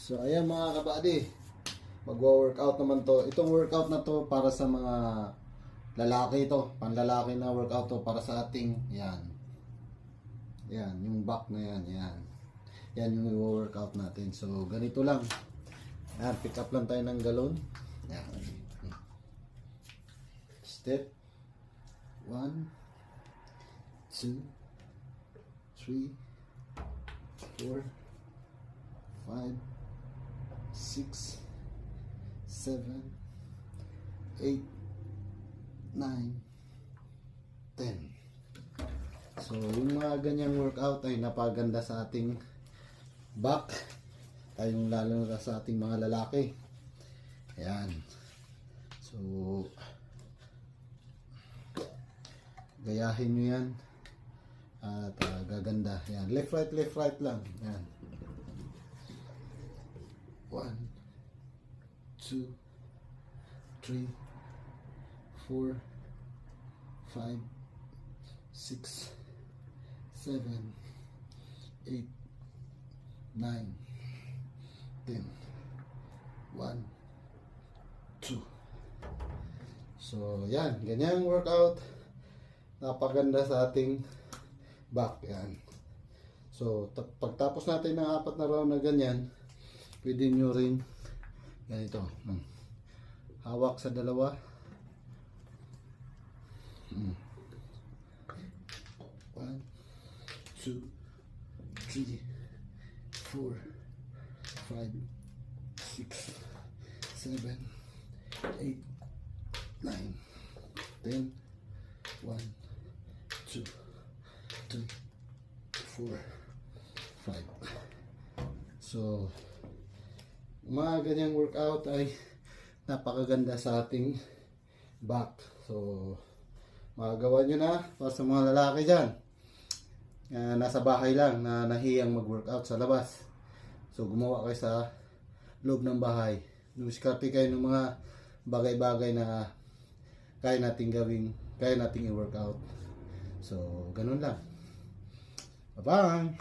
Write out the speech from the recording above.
So ayan mga kabady, magwa-workout naman to. Itong workout na to para sa mga lalaki to, panlalaki na workout to para sa ating yan. Yan, yung back na yan, yan. Yan yung i-workout natin. So ganito lang. Yan, pick up lang tayo ng galon. Yan. Step 1 2 3 4 5 6 7 8 9 10. So yung mga ganyang workout ay napaganda sa ating back, tayong lalo na sa ating mga lalaki. Ayan. So gayahin nyo yan at gaganda. Ayan. Left right lang. Ayan. 1 2 3 4 5 6 7 8 9 10 1 2. So yan, ganyan workout, napaganda sa ating back. Yan. So pagtapos natin ng 4 na round na ganyan, pwede nyo rin ganito, hawak sa dalawa. 1 2 3 4 5 6 7 8 9 10 1 2 3 4 5. So mga ganyang workout ay napakaganda sa ating back. So magagawa nyo na para sa mga lalaki dyan, nasa bahay lang na nahiyang mag-workout sa labas. So gumawa kayo sa loob ng bahay. Dumiskarte kayo ng mga bagay-bagay na kaya nating gawing, kaya nating i-workout. So ganun lang. Bye-bye.